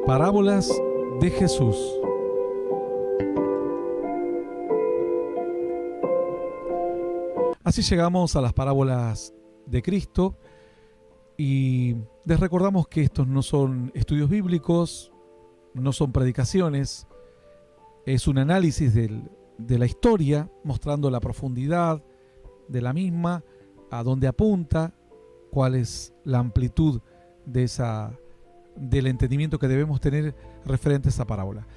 Parábolas de Jesús. Así llegamos a las parábolas de Cristo y les recordamos que estos no son estudios bíblicos, no son predicaciones, es un análisis de la historia, mostrando la profundidad de la misma, a dónde apunta, cuál es la amplitud del entendimiento que debemos tener referente a esa parábola.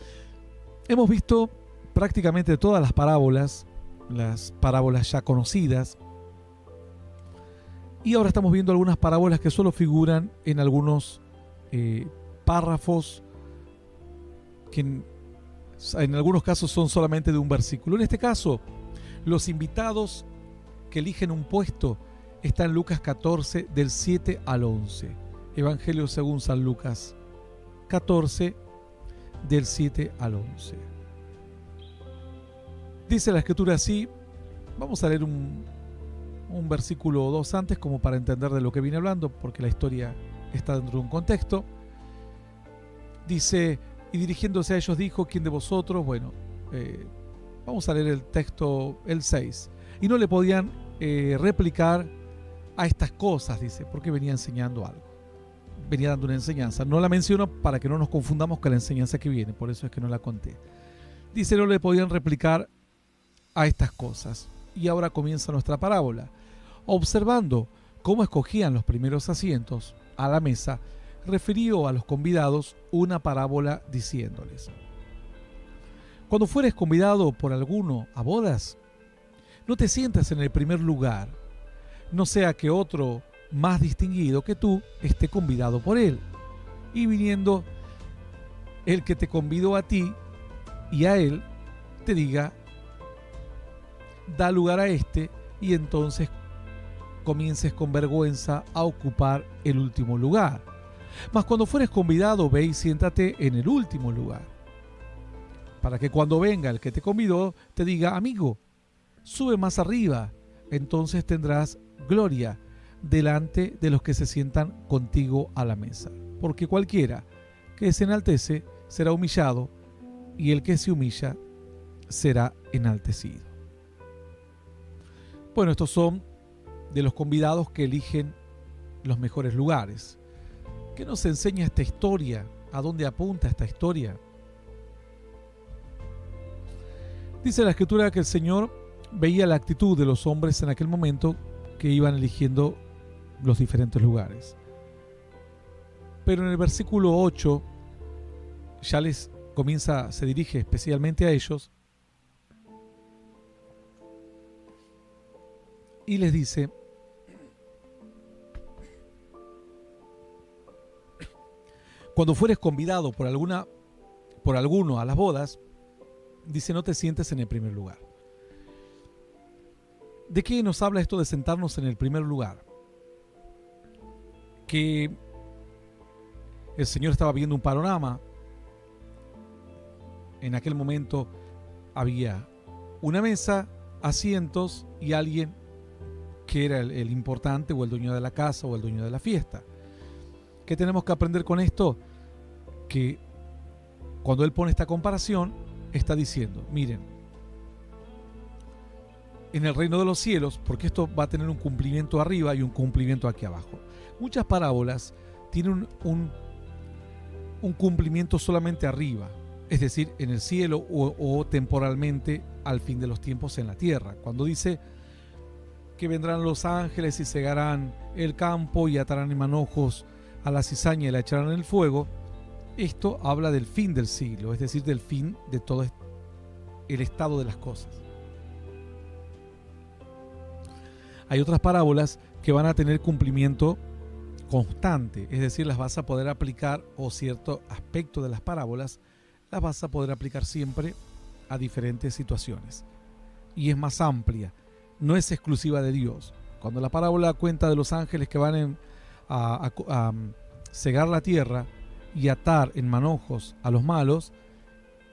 Hemos visto prácticamente todas las parábolas ya conocidas, y ahora estamos viendo algunas parábolas que solo figuran en algunos párrafos que en algunos casos son solamente de un versículo. En este caso, los invitados que eligen un puesto están en Lucas 14 del 7 al 11. Evangelio según San Lucas 14 del 7 al 11. Dice la escritura así. Vamos a leer un versículo o dos antes como para entender de lo que viene hablando, porque la historia está dentro de un contexto. Dice: y dirigiéndose a ellos dijo: ¿quién de vosotros? Vamos a leer el texto, el 6. Y no le podían replicar a estas cosas, dice, porque venía enseñando algo. Venía dando una enseñanza. No la menciono para que no nos confundamos con la enseñanza que viene, por eso es que no la conté. Dice: no le podían replicar a estas cosas. Y ahora comienza nuestra parábola. Observando cómo escogían los primeros asientos a la mesa, refirió a los convidados una parábola diciéndoles: cuando fueres convidado por alguno a bodas, no te sientas en el primer lugar, no sea que otro más distinguido que tú esté convidado por él, y viniendo el que te convidó a ti y a él, te diga: da lugar a este, y entonces comiences con vergüenza a ocupar el último lugar. Mas cuando fueres convidado, ve y siéntate en el último lugar, para que cuando venga el que te convidó te diga: amigo, sube más arriba, entonces tendrás gloria delante de los que se sientan contigo a la mesa. Porque cualquiera que se enaltece será humillado, y el que se humilla será enaltecido. Bueno, estos son de los convidados que eligen los mejores lugares. ¿Qué nos enseña esta historia? ¿A dónde apunta esta historia? Dice la escritura que el Señor veía la actitud de los hombres en aquel momento que iban eligiendo los diferentes lugares. Pero en el versículo 8 ya se dirige especialmente a ellos y les dice: cuando fueres convidado por alguno a las bodas, dice, no te sientes en el primer lugar. ¿De qué nos habla esto de sentarnos en el primer lugar? Que el Señor estaba viendo un panorama. En aquel momento había una mesa, asientos y alguien que era el importante, o el dueño de la casa, o el dueño de la fiesta. ¿Qué tenemos que aprender con esto? Que cuando Él pone esta comparación, está diciendo: miren, en el reino de los cielos, porque esto va a tener un cumplimiento arriba y un cumplimiento aquí abajo. Muchas parábolas tienen un cumplimiento solamente arriba, es decir, en el cielo o temporalmente al fin de los tiempos en la tierra. Cuando dice que vendrán los ángeles y cegarán el campo y atarán en manojos a la cizaña y la echarán en el fuego, esto habla del fin del siglo, es decir, del fin de todo el estado de las cosas. Hay otras parábolas que van a tener cumplimiento constante, es decir, las vas a poder aplicar, o cierto aspecto de las parábolas las vas a poder aplicar siempre a diferentes situaciones, y es más amplia, no es exclusiva de Dios. Cuando la parábola cuenta de los ángeles que van a cegar la tierra y atar en manojos a los malos,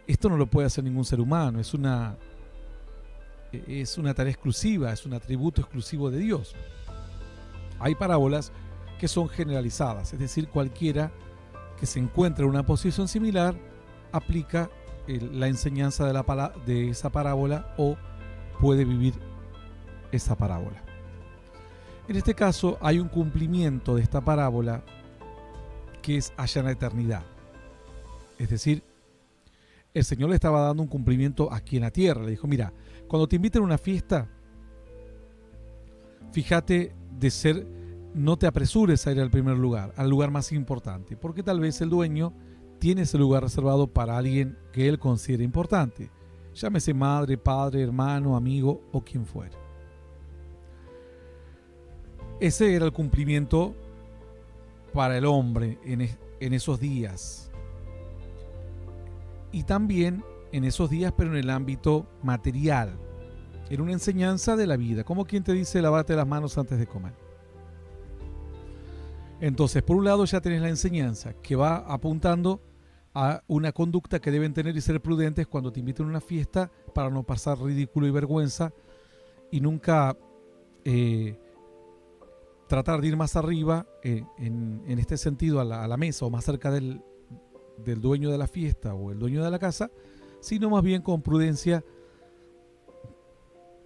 esto no lo puede hacer ningún ser humano, es una tarea exclusiva, es un atributo exclusivo de Dios. Hay parábolas que son generalizadas, es decir, cualquiera que se encuentra en una posición similar aplica la enseñanza de esa parábola o puede vivir esa parábola. En este caso hay un cumplimiento de esta parábola que es allá en la eternidad. Es decir, el Señor le estaba dando un cumplimiento aquí en la tierra. Le dijo, mira, cuando te inviten a una fiesta, fíjate no te apresures a ir al primer lugar, al lugar más importante, porque tal vez el dueño tiene ese lugar reservado para alguien que él considere importante, llámese madre, padre, hermano, amigo o quien fuere. Ese era el cumplimiento para el hombre en esos días. Y también en esos días, pero en el ámbito material. Era una enseñanza de la vida, como quien te dice lávate las manos antes de comer. Entonces, por un lado ya tenés la enseñanza que va apuntando a una conducta que deben tener y ser prudentes cuando te inviten a una fiesta para no pasar ridículo y vergüenza y nunca tratar de ir más arriba en este sentido a la mesa o más cerca del dueño de la fiesta o el dueño de la casa, sino más bien con prudencia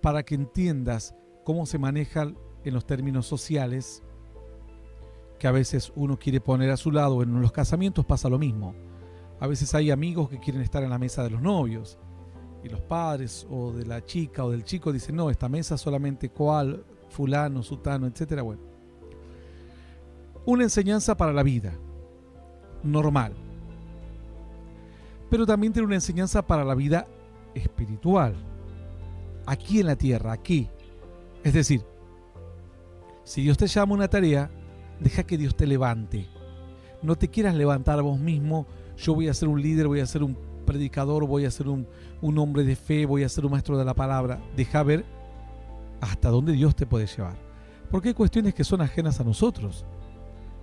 para que entiendas cómo se manejan en los términos sociales que a veces uno quiere poner a su lado. En los casamientos pasa lo mismo. A veces hay amigos que quieren estar en la mesa de los novios y los padres o de la chica o del chico dicen no, esta mesa solamente cual, fulano, sutano, etcétera. Bueno, una enseñanza para la vida normal, pero también tiene una enseñanza para la vida espiritual, aquí en la tierra, aquí. Es decir, si Dios te llama a una tarea, deja que Dios te levante. No te quieras levantar vos mismo. Yo voy a ser un líder, voy a ser un predicador, voy a ser un hombre de fe, voy a ser un maestro de la palabra. Deja ver hasta dónde Dios te puede llevar. Porque hay cuestiones que son ajenas a nosotros.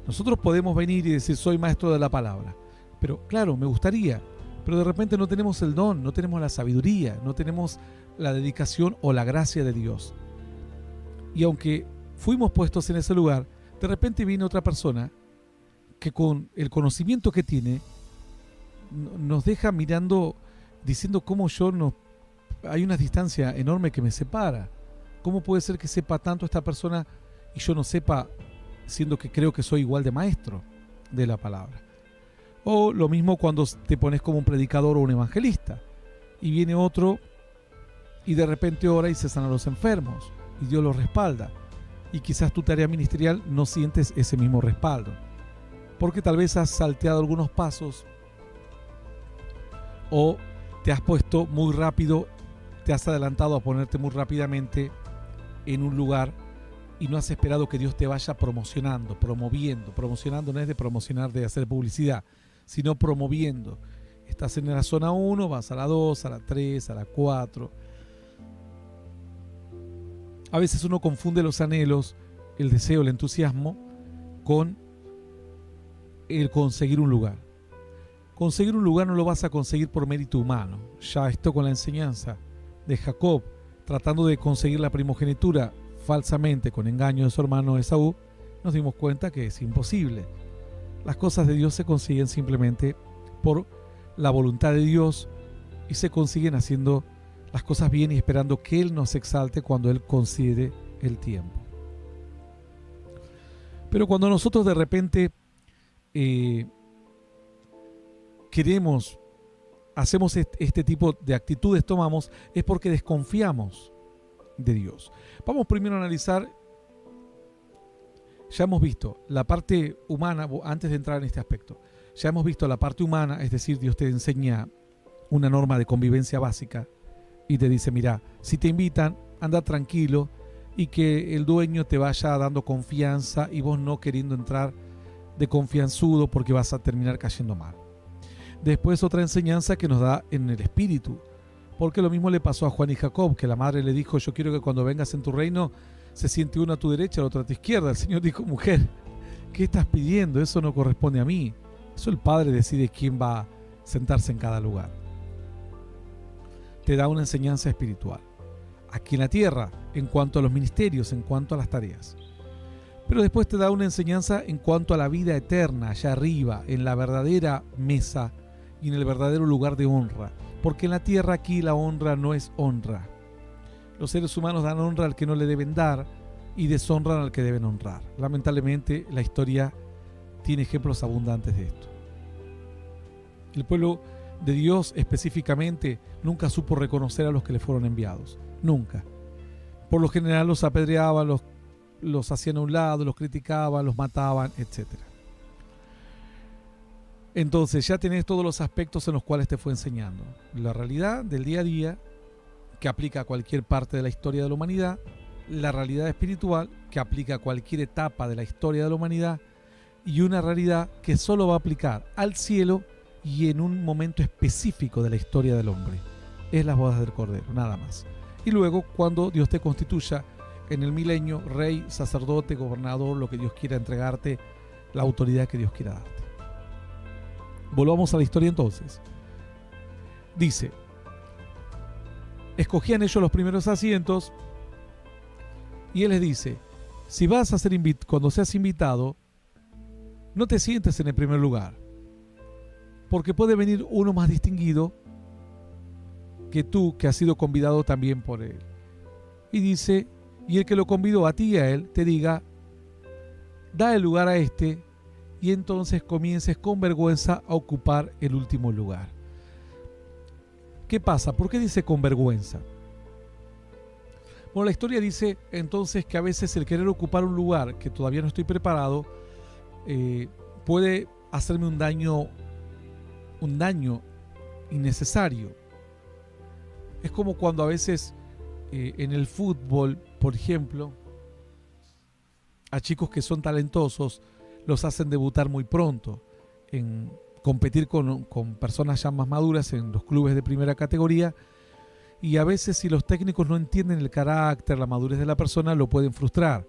Nosotros podemos venir y decir soy maestro de la palabra. Pero claro, me gustaría. Pero de repente no tenemos el don, no tenemos la sabiduría, no tenemos la dedicación o la gracia de Dios. Y aunque fuimos puestos en ese lugar, de repente viene otra persona que con el conocimiento que tiene nos deja mirando, diciendo cómo hay una distancia enorme que me separa. ¿Cómo puede ser que sepa tanto esta persona y yo no sepa, siendo que creo que soy igual de maestro de la palabra? O lo mismo cuando te pones como un predicador o un evangelista y viene otro y de repente ora y se sana a los enfermos y Dios los respalda. Y quizás tu tarea ministerial no sientes ese mismo respaldo, porque tal vez has salteado algunos pasos o te has puesto muy rápido, te has adelantado a ponerte muy rápidamente en un lugar y no has esperado que Dios te vaya promocionando, promoviendo. Promocionando no es de promocionar, de hacer publicidad, sino promoviendo. Estás en la zona 1, vas a la 2, a la 3, a la 4. A veces uno confunde los anhelos, el deseo, el entusiasmo con el conseguir un lugar. Conseguir un lugar no lo vas a conseguir por mérito humano. Ya esto con la enseñanza de Jacob, tratando de conseguir la primogenitura falsamente con engaño de su hermano Esaú, nos dimos cuenta que es imposible. Las cosas de Dios se consiguen simplemente por la voluntad de Dios y se consiguen haciendo las cosas bien y esperando que Él nos exalte cuando Él considere el tiempo. Pero cuando nosotros de repente hacemos este tipo de actitudes, tomamos, es porque desconfiamos de Dios. Vamos primero a analizar, ya hemos visto la parte humana, antes de entrar en este aspecto, ya hemos visto la parte humana, es decir, Dios te enseña una norma de convivencia básica y te dice, mira, si te invitan, anda tranquilo y que el dueño te vaya dando confianza y vos no queriendo entrar de confianzudo porque vas a terminar cayendo mal. Después otra enseñanza que nos da en el espíritu, porque lo mismo le pasó a Juan y Jacob, que la madre le dijo, yo quiero que cuando vengas en tu reino se siente uno a tu derecha, el otro a tu izquierda. El Señor dijo, mujer, ¿qué estás pidiendo? Eso no corresponde a mí. Eso el Padre decide quién va a sentarse en cada lugar. Te da una enseñanza espiritual aquí en la tierra, en cuanto a los ministerios, en cuanto a las tareas. Pero después te da una enseñanza en cuanto a la vida eterna, allá arriba, en la verdadera mesa y en el verdadero lugar de honra. Porque en la tierra aquí la honra no es honra. Los seres humanos dan honra al que no le deben dar y deshonran al que deben honrar. Lamentablemente la historia tiene ejemplos abundantes de esto. El pueblo de Dios específicamente nunca supo reconocer a los que le fueron enviados. Nunca. Por lo general los apedreaban, los hacían a un lado, los criticaban, los mataban, etc. Entonces ya tenés todos los aspectos en los cuales te fue enseñando. La realidad del día a día, que aplica a cualquier parte de la historia de la humanidad. La realidad espiritual, que aplica a cualquier etapa de la historia de la humanidad. Y una realidad que solo va a aplicar al cielo y en un momento específico de la historia del hombre. Es las bodas del Cordero, nada más. Y luego cuando Dios te constituya en el milenio, rey, sacerdote, gobernador, lo que Dios quiera entregarte, la autoridad que Dios quiera darte. Volvamos a la historia entonces. Dice, escogían ellos los primeros asientos y Él les dice, si vas a ser cuando seas invitado, no te sientes en el primer lugar, porque puede venir uno más distinguido que tú, que has sido convidado también por Él. Y dice, y el que lo convidó a ti y a él, te diga, da el lugar a este, y entonces comiences con vergüenza a ocupar el último lugar. ¿Qué pasa? ¿Por qué dice con vergüenza? Bueno, la historia dice entonces que a veces el querer ocupar un lugar que todavía no estoy preparado puede hacerme un daño innecesario. Es como cuando a veces en el fútbol, por ejemplo, a chicos que son talentosos los hacen debutar muy pronto en competir con personas ya más maduras en los clubes de primera categoría, y a veces si los técnicos no entienden el carácter, la madurez de la persona, lo pueden frustrar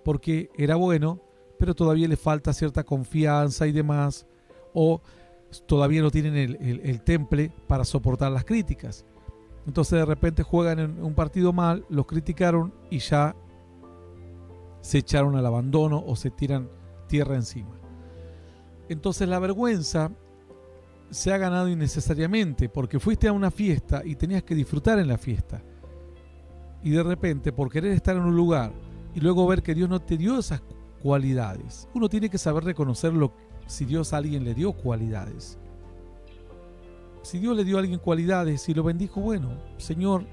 porque era bueno pero todavía le falta cierta confianza y demás, o todavía no tienen el temple para soportar las críticas. Entonces de repente juegan en un partido mal, los criticaron y ya se echaron al abandono o se tiran tierra encima. Entonces la vergüenza se ha ganado innecesariamente porque fuiste a una fiesta y tenías que disfrutar en la fiesta. Y de repente, por querer estar en un lugar y luego ver que Dios no te dio esas cualidades, uno tiene que saber reconocerlo si Dios a alguien le dio cualidades. Si Dios le dio a alguien cualidades y lo bendijo, bueno, Señor,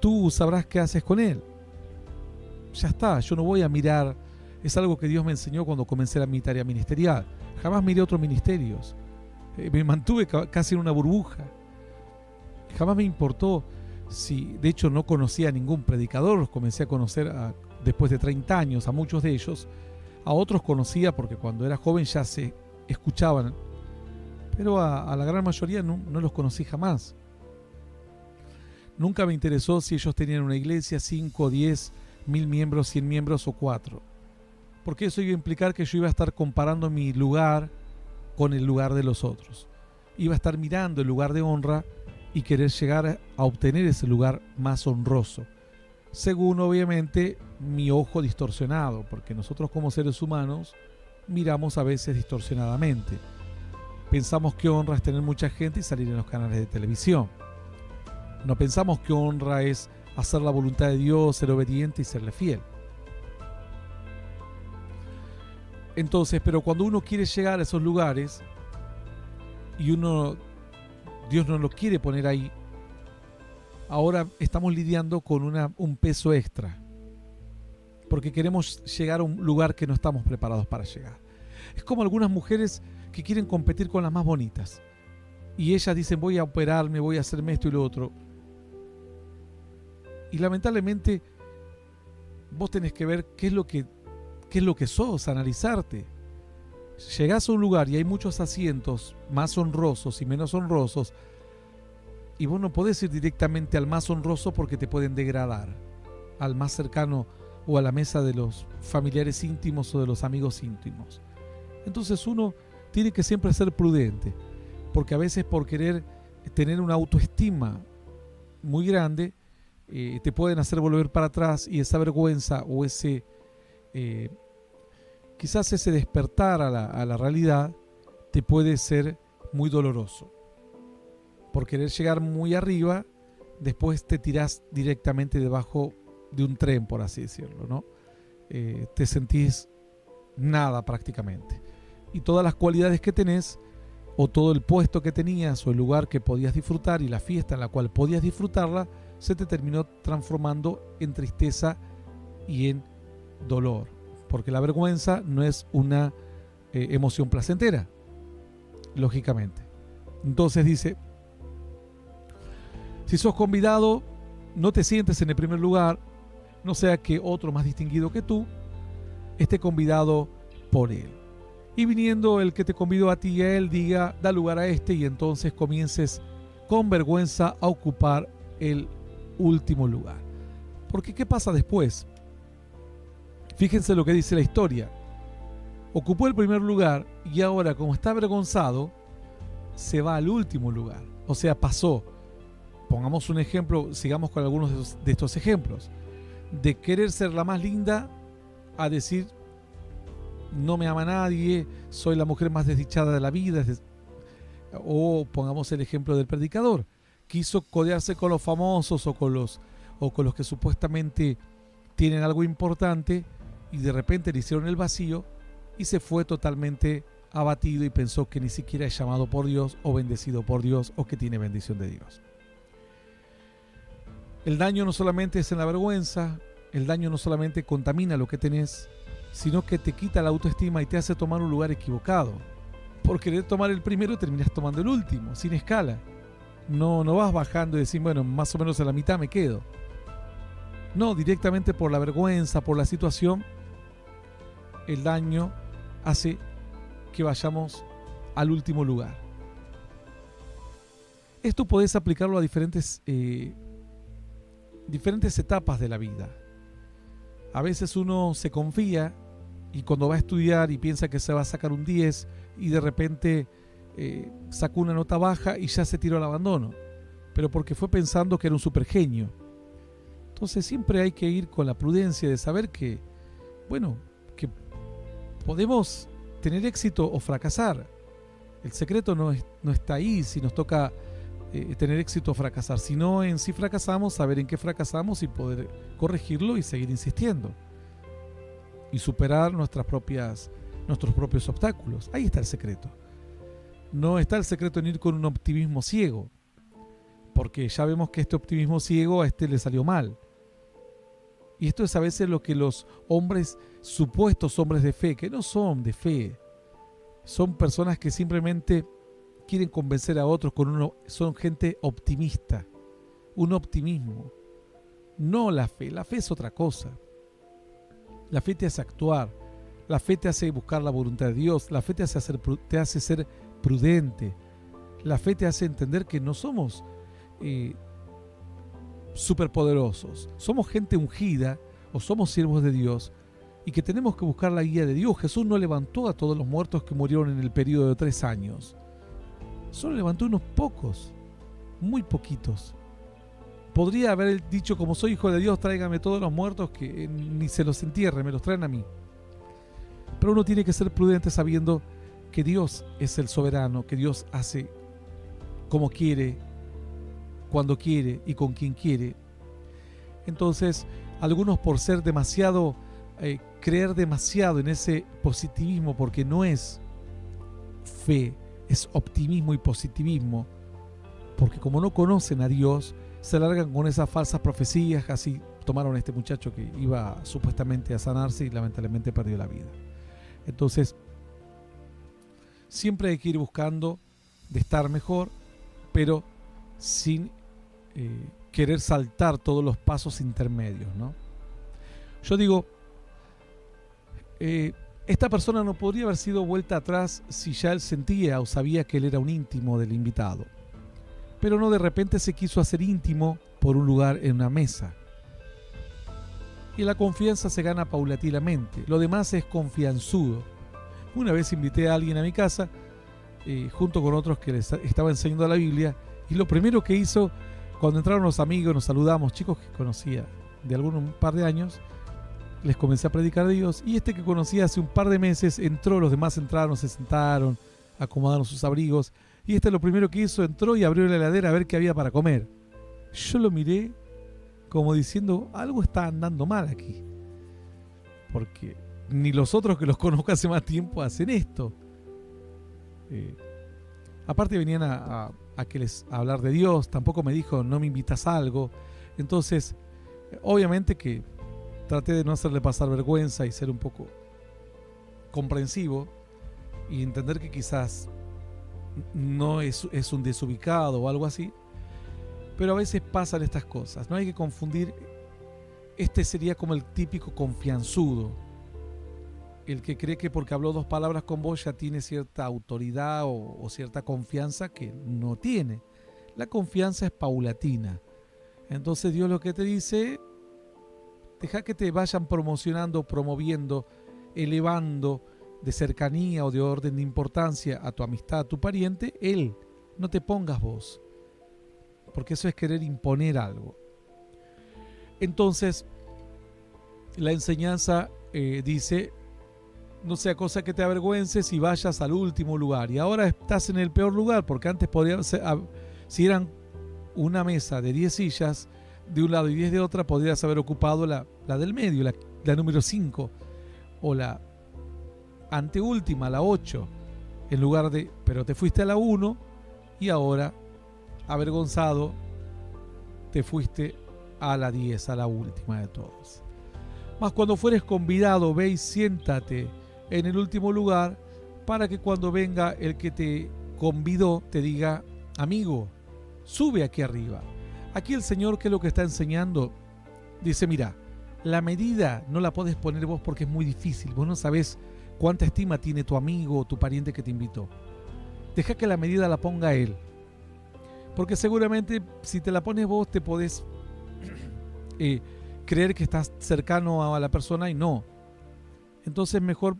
tú sabrás qué haces con él. Ya está, yo no voy a mirar. Es algo que Dios me enseñó cuando comencé mi tarea ministerial. Jamás miré otros ministerios. Me mantuve casi en una burbuja. Jamás me importó si, de hecho, no conocía a ningún predicador. Los comencé a conocer después de 30 años, a muchos de ellos. A otros conocía porque cuando era joven ya se escuchaban. Pero a la gran mayoría no los conocí jamás. Nunca me interesó si ellos tenían una iglesia, 5, 10, 1000 miembros, 100 miembros o 4. Porque eso iba a implicar que yo iba a estar comparando mi lugar con el lugar de los otros. Iba a estar mirando el lugar de honra y querer llegar a obtener ese lugar más honroso. Según, obviamente, mi ojo distorsionado, porque nosotros como seres humanos miramos a veces distorsionadamente. Pensamos que honra es tener mucha gente y salir en los canales de televisión. No pensamos que honra es hacer la voluntad de Dios, ser obediente y serle fiel. Entonces, pero cuando uno quiere llegar a esos lugares y Dios no lo quiere poner ahí, ahora estamos lidiando con un peso extra, porque queremos llegar a un lugar que no estamos preparados para llegar. Es como algunas mujeres que quieren competir con las más bonitas y ellas dicen, voy a operarme, voy a hacerme esto y lo otro, y lamentablemente vos tenés que ver qué es lo que sos, analizarte. Llegás a un lugar y hay muchos asientos más honrosos y menos honrosos, y vos no podés ir directamente al más honroso porque te pueden degradar, al más cercano o a la mesa de los familiares íntimos o de los amigos íntimos. Entonces uno tiene que siempre ser prudente, porque a veces por querer tener una autoestima muy grande te pueden hacer volver para atrás, y esa vergüenza o ese eh, quizás ese despertar a la realidad te puede ser muy doloroso. Por querer llegar muy arriba, después te tirás directamente debajo de un tren, por así decirlo, ¿no? Te sentís nada prácticamente. Y todas las cualidades que tenés, o todo el puesto que tenías, o el lugar que podías disfrutar, y la fiesta en la cual podías disfrutarla, se te terminó transformando en tristeza y en dolor. Porque la vergüenza no es una emoción placentera, lógicamente. Entonces dice, si sos convidado, no te sientes en el primer lugar, no sea que otro más distinguido que tú esté convidado por él. Y viniendo el que te convidó a ti y a él, diga, da lugar a este, y entonces comiences con vergüenza a ocupar el último lugar. Porque ¿qué pasa después? Fíjense lo que dice la historia. Ocupó el primer lugar y ahora, como está avergonzado, se va al último lugar. O sea, pasó, pongamos un ejemplo, sigamos con algunos de estos ejemplos, de querer ser la más linda a decir, no me ama nadie, soy la mujer más desdichada de la vida. O pongamos el ejemplo del predicador, quiso codearse con los famosos o con los que supuestamente tienen algo importante, y de repente le hicieron el vacío y se fue totalmente abatido y pensó que ni siquiera es llamado por Dios o bendecido por Dios o que tiene bendición de Dios. El daño no solamente es en la vergüenza, el daño no solamente contamina lo que tenés, sino que te quita la autoestima y te hace tomar un lugar equivocado. Por querer tomar el primero terminás tomando el último, sin escala. No vas bajando y decís, bueno, más o menos a la mitad me quedo. No, directamente por la vergüenza, por la situación, el daño hace que vayamos al último lugar. Esto podés aplicarlo a diferentes etapas de la vida. A veces uno se confía y cuando va a estudiar y piensa que se va a sacar un 10 y de repente sacó una nota baja y ya se tiró al abandono, pero porque fue pensando que era un supergenio. Entonces siempre hay que ir con la prudencia de saber que, bueno, que podemos tener éxito o fracasar. El secreto no está ahí si nos toca tener éxito o fracasar, sino en si fracasamos, saber en qué fracasamos y poder corregirlo y seguir insistiendo y superar nuestros propios obstáculos. Ahí está el secreto. No está el secreto en ir con un optimismo ciego, porque ya vemos que este optimismo ciego a este le salió mal. Y esto es a veces lo que los hombres, supuestos hombres de fe, que no son de fe, son personas que simplemente quieren convencer a otros son gente optimista, un optimismo. No la fe es otra cosa. La fe te hace actuar, la fe te hace buscar la voluntad de Dios, la fe te hace ser prudente, la fe te hace entender que no somos superpoderosos, somos gente ungida o somos siervos de Dios y que tenemos que buscar la guía de Dios. Jesús no levantó a todos los muertos que murieron en el periodo de 3 años, solo levantó unos pocos, muy poquitos. Podría haber dicho, como soy hijo de Dios, tráigame todos los muertos, que ni se los entierre, me los traen a mí. Pero uno tiene que ser prudente sabiendo que Dios es el soberano, que Dios hace como quiere, cuando quiere y con quien quiere. Entonces, algunos por ser demasiado, creer demasiado en ese positivismo, porque no es fe, es optimismo y positivismo, porque como no conocen a Dios, se largan con esas falsas profecías. Así tomaron a este muchacho que iba supuestamente a sanarse y lamentablemente perdió la vida. Entonces, siempre hay que ir buscando de estar mejor, pero sin querer saltar todos los pasos intermedios, ¿no? Yo digo, esta persona no podría haber sido vuelta atrás si ya él sentía o sabía que él era un íntimo del invitado, pero no de repente se quiso hacer íntimo por un lugar en una mesa. Y la confianza se gana paulatinamente, lo demás es confianzudo. Una vez invité a alguien a mi casa, junto con otros que les estaba enseñando la Biblia, y lo primero que hizo, cuando entraron los amigos, nos saludamos, chicos que conocía de un par de años, les comencé a predicar de Dios, y este que conocí hace un par de meses entró, los demás entraron, se sentaron, acomodaron sus abrigos, y este lo primero que hizo, entró y abrió la heladera a ver qué había para comer. Yo lo miré como diciendo, algo está andando mal aquí, porque ni los otros que los conozco hace más tiempo hacen esto. Aparte venían a hablar de Dios, tampoco me dijo, no me invitas a algo. Entonces, obviamente que traté de no hacerle pasar vergüenza y ser un poco comprensivo y entender que quizás no es un desubicado o algo así, pero a veces pasan estas cosas. No hay que confundir, este sería como el típico confianzudo, el que cree que porque habló 2 palabras con vos ya tiene cierta autoridad o cierta confianza que no tiene. La confianza es paulatina. Entonces Dios lo que te dice, deja que te vayan promocionando, promoviendo, elevando de cercanía o de orden de importancia a tu amistad, a tu pariente, él. No te pongas vos, porque eso es querer imponer algo. Entonces, la enseñanza dice, no sea cosa que te avergüences y vayas al último lugar. Y ahora estás en el peor lugar, porque antes podría ser, si eran una mesa de 10 sillas de un lado y 10 de otra, podrías haber ocupado la del medio, la número 5, o la anteúltima, la 8, en lugar de, pero te fuiste a la 1 y ahora, avergonzado, te fuiste a la 10, a la última de todos. Mas cuando fueres convidado, ve y siéntate en el último lugar, para que cuando venga el que te convidó te diga, amigo, sube aquí arriba. Aquí el Señor, ¿qué es lo que está enseñando? Dice, mira, la medida no la podés poner vos porque es muy difícil. Vos no sabés cuánta estima tiene tu amigo o tu pariente que te invitó. Deja que la medida la ponga él. Porque seguramente si te la pones vos te podés creer que estás cercano a la persona y no. Entonces mejor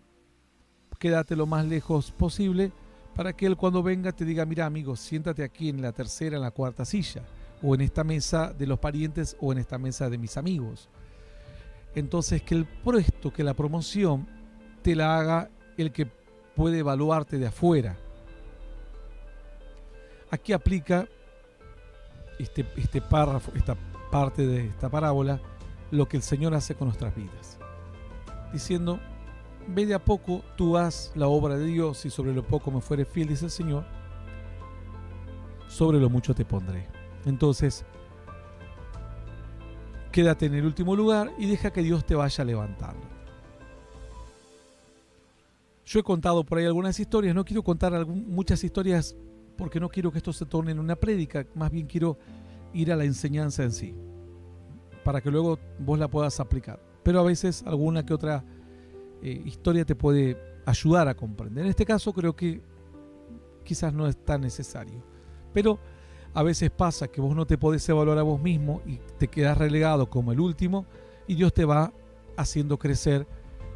quédate lo más lejos posible para que él cuando venga te diga, mira amigo, siéntate aquí en la tercera, en la cuarta silla, o en esta mesa de los parientes o en esta mesa de mis amigos. Entonces que el puesto, que la promoción te la haga el que puede evaluarte de afuera. Aquí aplica este párrafo, esta parte de esta parábola, lo que el Señor hace con nuestras vidas, diciendo, ve de a poco, tú haz la obra de Dios, y sobre lo poco me fuere fiel, dice el Señor, sobre lo mucho te pondré. Entonces, quédate en el último lugar y deja que Dios te vaya levantando. Yo he contado por ahí algunas historias, no quiero contar muchas historias porque no quiero que esto se torne en una prédica, más bien quiero ir a la enseñanza en sí, para que luego vos la puedas aplicar. Pero a veces alguna que otra historia te puede ayudar a comprender. En este caso creo que quizás no es tan necesario. Pero a veces pasa que vos no te podés evaluar a vos mismo y te quedás relegado como el último, y Dios te va haciendo crecer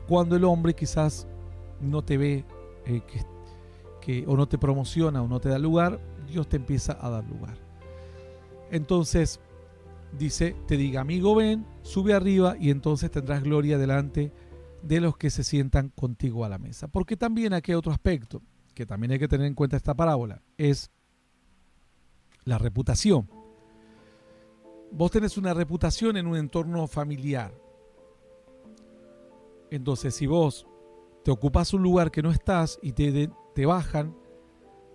cuando el hombre quizás no te ve o no te promociona o no te da lugar. Dios te empieza a dar lugar. Entonces dice, te diga, amigo, ven, sube arriba y entonces tendrás gloria delante de los que se sientan contigo a la mesa. Porque también aquí hay otro aspecto que también hay que tener en cuenta esta parábola, es la reputación. Vos tenés una reputación en un entorno familiar. Entonces, si vos te ocupás un lugar que no estás y te bajan,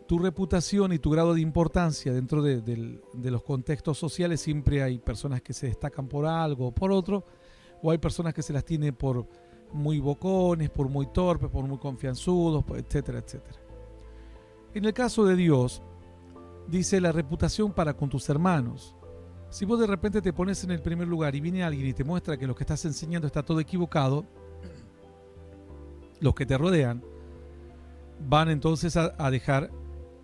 tu reputación y tu grado de importancia dentro de los contextos sociales, siempre hay personas que se destacan por algo o por otro, o hay personas que se las tiene por muy bocones, por muy torpes, por muy confianzudos, etcétera, etcétera. En el caso de Dios, dice la reputación para con tus hermanos. Si vos de repente te pones en el primer lugar y viene alguien y te muestra que lo que estás enseñando está todo equivocado, los que te rodean van entonces a dejar,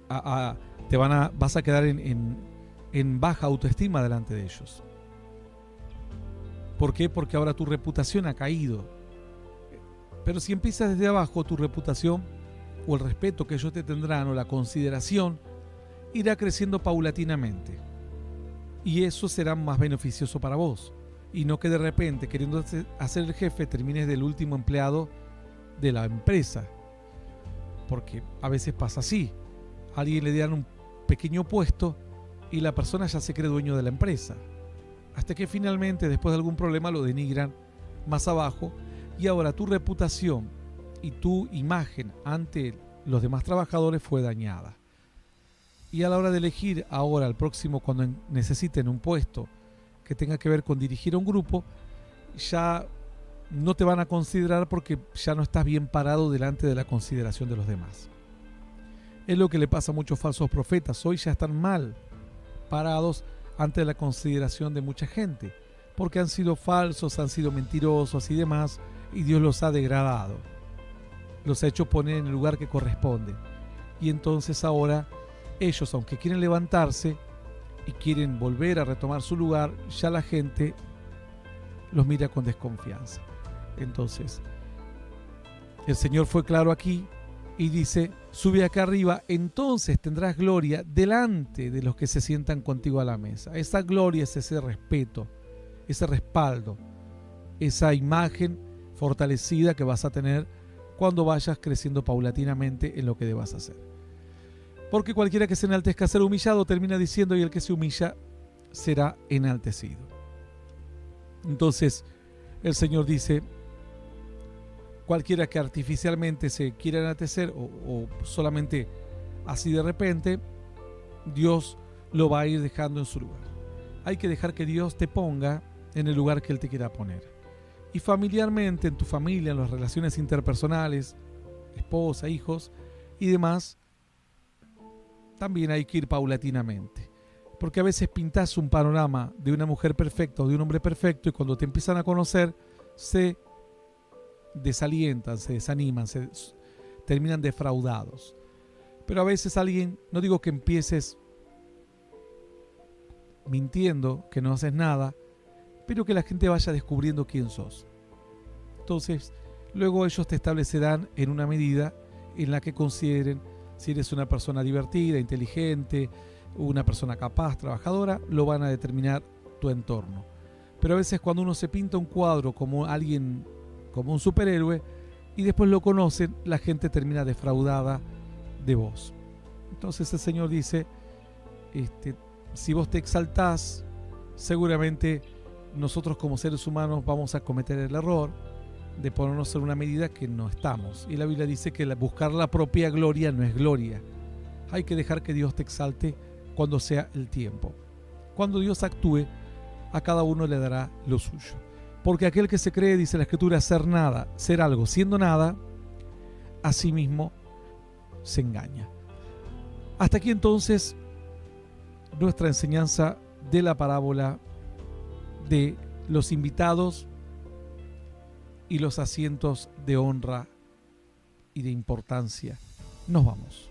vas a quedar en baja autoestima delante de ellos. ¿Por qué? Porque ahora tu reputación ha caído. Pero si empiezas desde abajo, tu reputación o el respeto que ellos te tendrán o la consideración irá creciendo paulatinamente. Y eso será más beneficioso para vos. y no que de repente, queriendo hacer el jefe, termines del último empleado de la empresa. Porque a veces pasa así. A alguien le dan un pequeño puesto y la persona ya se cree dueño de la empresa. Hasta que finalmente, después de algún problema, lo denigran más abajo y ahora tu reputación y tu imagen ante los demás trabajadores fue dañada. Y a la hora de elegir ahora al próximo, cuando necesiten un puesto que tenga que ver con dirigir a un grupo, ya no te van a considerar porque ya no estás bien parado delante de la consideración de los demás. Es lo que le pasa a muchos falsos profetas. Hoy ya están mal parados ante la consideración de mucha gente, porque han sido falsos, han sido mentirosos y demás, y Dios los ha degradado. Los ha hecho poner en el lugar que corresponde. Y entonces ahora ellos, aunque quieren levantarse y quieren volver a retomar su lugar, ya la gente los mira con desconfianza. Entonces, el Señor fue claro aquí y dice: sube acá arriba, entonces tendrás gloria delante de los que se sientan contigo a la mesa. Esa gloria es ese respeto, ese respaldo, esa imagen fortalecida que vas a tener cuando vayas creciendo paulatinamente en lo que debas hacer. Porque cualquiera que se enaltezca será humillado, termina diciendo, y el que se humilla será enaltecido. Entonces, el Señor dice: cualquiera que artificialmente se quiera enaltecer o solamente así de repente, Dios lo va a ir dejando en su lugar. Hay que dejar que Dios te ponga en el lugar que Él te quiera poner. Y familiarmente, en tu familia, en las relaciones interpersonales, esposa, hijos y demás, también hay que ir paulatinamente. Porque a veces pintas un panorama de una mujer perfecta o de un hombre perfecto y cuando te empiezan a conocer se desalientan, se desaniman, se terminan defraudados. Pero a veces alguien, no digo que empieces mintiendo, que no haces nada, pero que la gente vaya descubriendo quién sos. Entonces, luego ellos te establecerán en una medida en la que consideren si eres una persona divertida, inteligente, una persona capaz, trabajadora, lo van a determinar tu entorno. Pero a veces cuando uno se pinta un cuadro como alguien, como un superhéroe, y después lo conocen, la gente termina defraudada de vos. Entonces el Señor dice, si vos te exaltás, seguramente nosotros como seres humanos vamos a cometer el error de ponernos en una medida que no estamos. Y la Biblia dice que buscar la propia gloria no es gloria. Hay que dejar que Dios te exalte cuando sea el tiempo. Cuando Dios actúe, a cada uno le dará lo suyo. Porque aquel que se cree, dice la Escritura, ser nada, ser algo siendo nada, a sí mismo se engaña. Hasta aquí entonces nuestra enseñanza de la parábola de los invitados y los asientos de honra y de importancia. Nos vamos.